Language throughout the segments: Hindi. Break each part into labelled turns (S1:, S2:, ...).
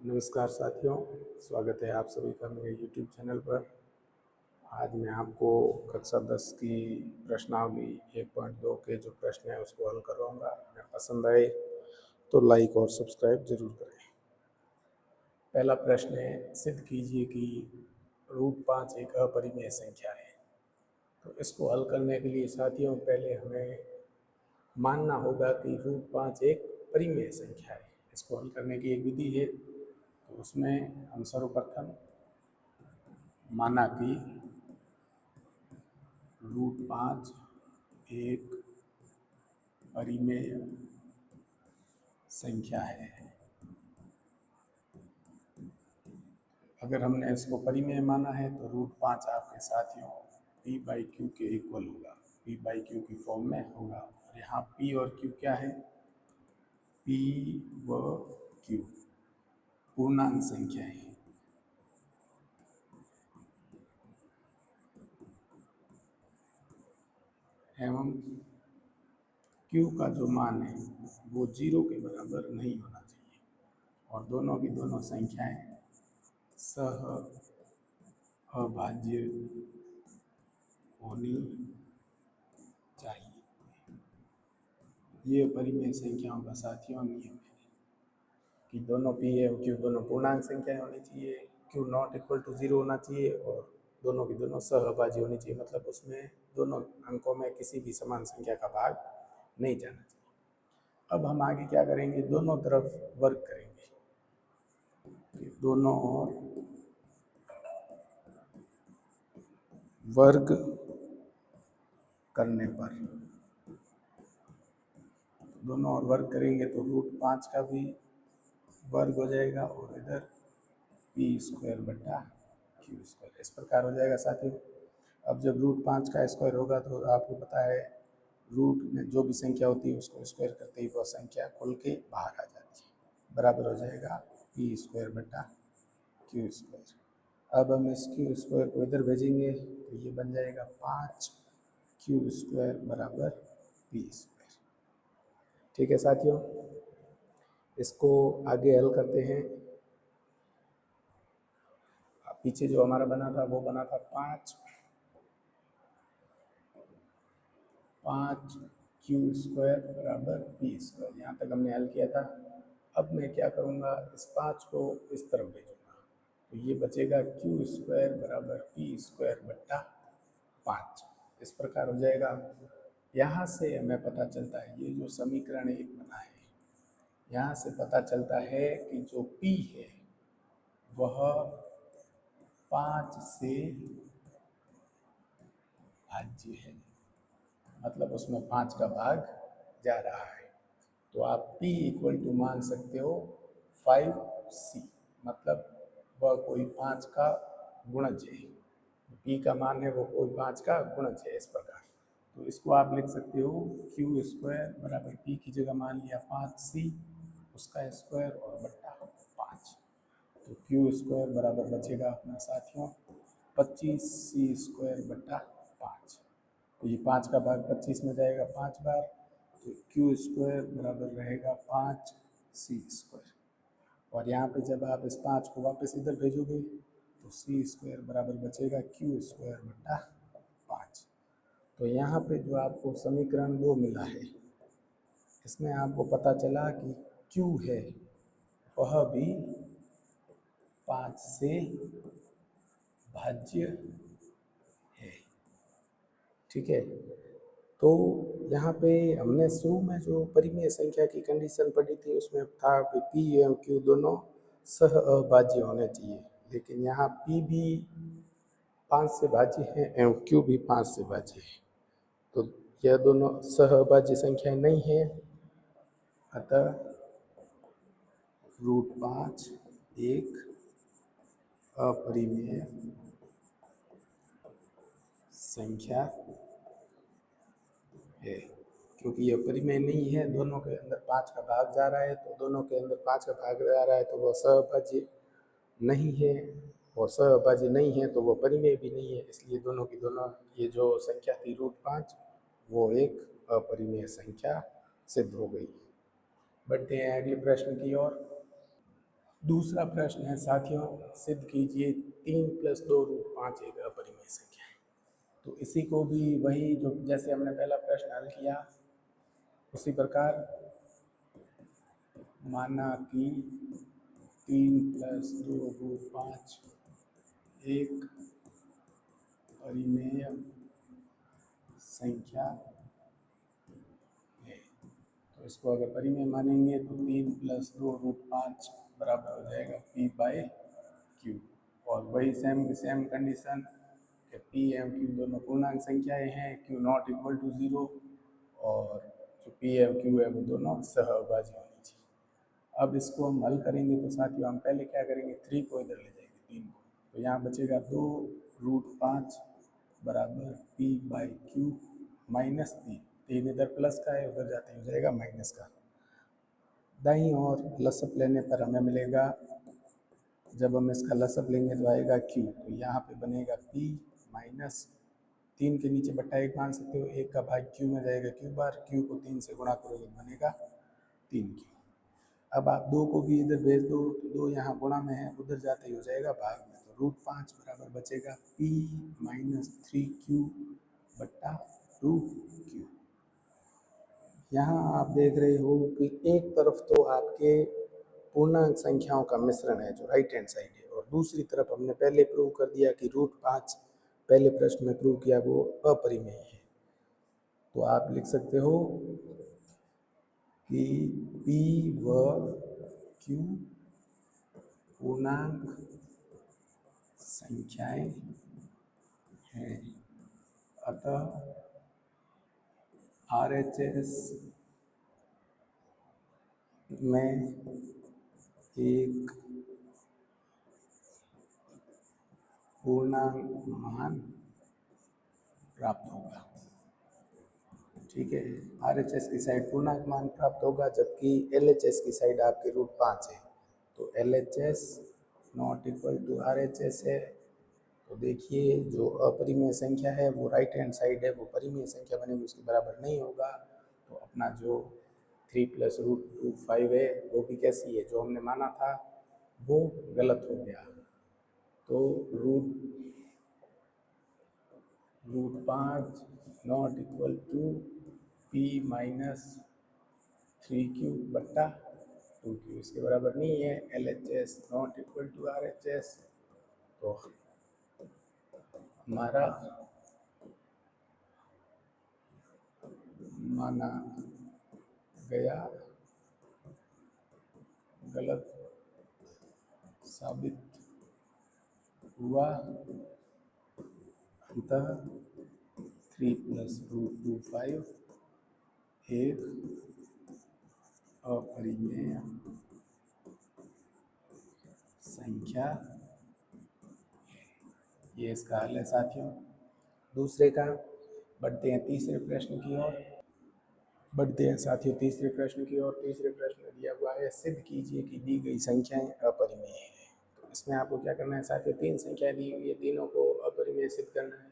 S1: नमस्कार साथियों, स्वागत है आप सभी का मेरे YouTube चैनल पर। आज मैं आपको कक्षा 10 की प्रश्नावली 1.2 के जो प्रश्न है उसको हल करवाऊंगा। अगर पसंद आए तो लाइक और सब्सक्राइब जरूर करें। पहला प्रश्न है, सिद्ध कीजिए कि √5 एक अपरिमेय संख्या है। तो इसको हल करने के लिए साथियों पहले हमें मानना होगा कि √5 एक परिमेय संख्या है। इसको हल करने की एक विधि है, तो उसमें हम सर्वप्रथम माना कि √5 एक परिमेय संख्या है। अगर हमने इसको परिमेय माना है तो √5 आपके साथियों p/q के इक्वल होगा, p/q की फॉर्म में होगा। और यहाँ p और q क्या है? p व q पूर्णांक संख्या है एवं q का जो मान है वो 0 के बराबर नहीं होना चाहिए और दोनों की दोनों संख्याएं सह अभाज्य होनी चाहिए। ये परिमेय संख्याओं का साथियों नियम है कि दोनों p और q दोनों पूर्णांक संख्याएं होनी चाहिए, q नॉट इक्वल टू 0 होना चाहिए और दोनों की दोनों सहअभाज्य होनी चाहिए। मतलब उसमें दोनों अंकों में किसी भी समान संख्या का भाग नहीं जाना चाहिए। अब हम आगे क्या करेंगे, दोनों तरफ वर्ग करेंगे। दोनों ओर वर्ग करने पर दोनों ओर वर्ग करेंगे तो √5 का भी वर्ग हो जाएगा और इधर p²/q²। इस प्रकार हो जाएगा साथियों। अब जब √5 का स्क्वायर होगा तो आपको पता है रूट में जो भी संख्या होती है उसको स्क्वायर करते ही वह संख्या खुल के बाहर आ जाती है, बराबर हो जाएगा p²/q²। अब हम इस q² को इधर भेजेंगे तो ये बन जाएगा 5q² बराबर p²। ठीक है साथियों, इसको आगे हल करते हैं। पीछे जो हमारा बना था वो बना था 5q² बराबर p²। यहाँ तक हमने हल किया था। अब मैं क्या करूँगा, इस 5 को इस तरफ भेजूँगा तो ये बचेगा q² बराबर p²/5। इस प्रकार हो जाएगा। यहाँ से हमें पता चलता है, ये जो समीकरण एक बना है, यहाँ से पता चलता है कि जो p है वह 5 से भाज्य है, मतलब उसमें 5 का भाग जा रहा है। तो आप p इक्वल टू मान सकते हो 5c, मतलब वह कोई 5 का गुणज है। p का मान है वो कोई 5 का गुणज है। इस प्रकार तो इसको आप लिख सकते हो q² बराबर p की जगह मान लिया 5c, उसका स्क्वायर और बट्टा 5। तो q² बराबर बचेगा अपना साथियों 25c²/5। तो ये 5 का भाग 25 में जाएगा 5 बार, तो q² बराबर रहेगा 5c²। और यहाँ पे जब आप इस 5 को वापस इधर भेजोगे तो c² बराबर बचेगा q²/5। तो यहाँ पे जो आपको समीकरण 2 मिला है, इसमें आपको पता चला कि q है वह भी 5 से भाज्य है। ठीक है, तो यहाँ पे हमने शुरू में जो परिमेय संख्या की कंडीशन पढ़ी थी उसमें था कि p एवं q दोनों सह अभाज्य होने चाहिए, लेकिन यहाँ p भी 5 से भाज्य है एवं q भी 5 से भाज्य है। तो यह दोनों सह अभाज्य संख्याएं नहीं है, अतः √5 एक अपरिमेय संख्या है। क्योंकि यह परिमेय नहीं है, दोनों के अंदर 5 का भाग जा रहा है, तो दोनों के अंदर 5 का भाग जा रहा है तो वह सहअभाज्य नहीं है, और सहअभाज्य नहीं है तो वह परिमेय भी नहीं है। इसलिए दोनों की दोनों ये जो संख्या थी √5 वो एक अपरिमेय संख्या सिद्ध हो गई। बढ़ते हैं अगले प्रश्न की ओर। दूसरा प्रश्न है साथियों, सिद्ध कीजिए 3 + 2√5 एक अपरिमेय संख्या है। तो इसी को भी वही जो जैसे हमने पहला प्रश्न हल किया उसी प्रकार माना कि 3 + 2√5 एक परिमेय संख्या है। तो इसको अगर परिमेय मानेंगे तो 3 + 2√5 बराबर हो जाएगा P/Q। और वही सेम कंडीशन कि P एवं Q दोनों पूर्णांक संख्याएं हैं, Q नॉट इक्वल टू 0 और जो P एवं Q है वो दोनों सहअभाज्य होनी चाहिए। अब इसको हम हल करेंगे तो साथियों हम पहले क्या करेंगे, 3 को इधर ले जाएंगे, 3 को, तो यहाँ बचेगा 2√5 बराबर P/Q माइनस 3 इधर प्लस का है, उधर जाते हो जाएगा माइनस का। दाईं ओर लसअप लेने पर हमें मिलेगा, जब हम इसका लसअप लेंगे तो आएगा Q, तो यहाँ पे बनेगा P माइनस 3 के नीचे बट्टा 1 मान सकते हो, 1 का भाग Q में जाएगा Q बार, Q को 3 से गुणा करोगे बनेगा 3Q। अब आप 2 को भी इधर भेज दो तो 2 यहाँ गुणा में है, उधर जाते ही हो जाएगा भाग में, तो √5 बराबर बचेगा P माइनस 3Q बट्टा 2Q। यहाँ आप देख रहे हो कि एक तरफ तो आपके पूर्णांक संख्याओं का मिश्रण है जो राइट हैंड साइड है, और दूसरी तरफ हमने पहले प्रूव कर दिया कि √5 पहले प्रश्न में प्रूव किया वो अपरिमेय है। तो आप लिख सकते हो कि P व Q पूर्णांक संख्याएं हैं, अतः RHS में एक पूर्णांक मान प्राप्त होगा। ठीक है, RHS की साइड पूर्णांक मान प्राप्त होगा, जबकि LHS की साइड आपकी √5 है, तो LHS not equal to RHS है। तो देखिए जो अपरिमेय संख्या है वो राइट हैंड साइड है, वो परिमेय संख्या बनेगी, उसके बराबर नहीं होगा। तो अपना जो 3 + √5 है वो भी कैसी है, जो हमने माना था वो गलत हो गया। तो √5 not equal to P minus 3Q बट्टा 2Q, इसके बराबर नहीं है। LHS not equal to RHS, तो हमारा माना गया गलत साबित हुआ, अतः 3 + √5 एक अपरिमेय संख्या। ये इसका हल है साथियों। दूसरे का बढ़ते हैं तीसरे प्रश्न की ओर। बढ़ते हैं साथियों तीसरे प्रश्न की ओर। तीसरे प्रश्न में दिया हुआ है, सिद्ध कीजिए कि दी गई संख्याएं अपरिमेय हैं। तो इसमें आपको क्या करना है साथियों, 3 संख्याएं दी हुई है, तीनों को अपरिमेय सिद्ध करना है।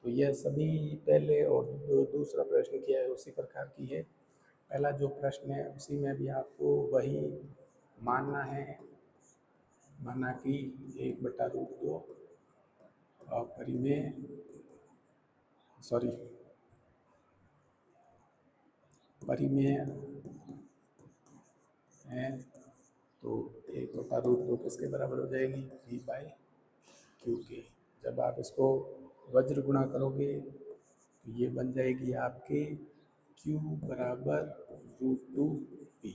S1: तो यह सभी पहले और जो दूसरा प्रश्न किया है उसी प्रकार की है। पहला जो प्रश्न है उसी में भी आपको वही मानना है, माना कि 1/√2 अपरिमेय परिमेय है। तो 1/√2 किसके बराबर हो जाएगी, P/Q के। जब आप इसको वज्र गुणा करोगे तो ये बन जाएगी आपके Q बराबर √2P,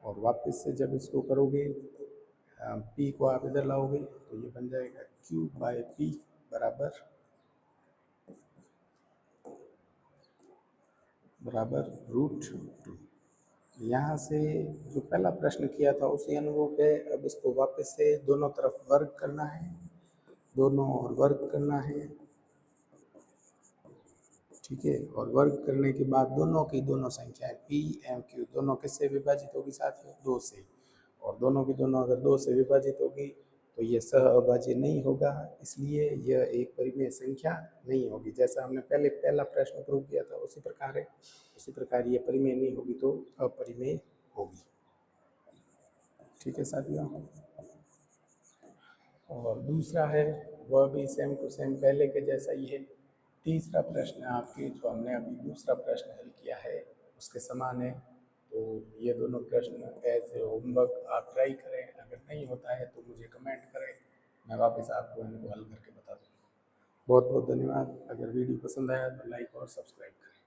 S1: और वापस से जब इसको करोगे P को आप इधर लाओगे तो ये बन जाएगा Q/P बराबर √2। यहाँ से जो पहला प्रश्न किया था उसी अनुरूप है। अब इसको वापस से दोनों तरफ वर्ग करना है, दोनों ओर वर्ग करना है। ठीक है, और वर्ग करने के बाद दोनों की दोनों संख्याएं P एवं Q दोनों किससे विभाजित होगी साथियों, 2 से। और दोनों की दोनों अगर 2 से विभाजित होगी तो ये सहअभाज्य नहीं होगा, इसलिए यह एक परिमेय संख्या नहीं होगी। जैसा हमने पहला प्रश्न प्रूव किया था उसी प्रकार है, उसी प्रकार ये परिमेय नहीं होगी तो अपरिमेय होगी। ठीक है साथियों। और दूसरा है वह भी सेम टू सेम पहले के जैसा ही है। तीसरा प्रश्न आपके जो हमने अभी दूसरा प्रश्न हल किया है उसके समान है। तो ये दोनों प्रश्न एज ए होमवर्क आप ट्राई करें, अगर नहीं होता है तो मुझे कमेंट करें, मैं वापस आपको इनको हल करके बता दूँगा। बहुत बहुत धन्यवाद। अगर वीडियो पसंद आया तो लाइक और सब्सक्राइब करें।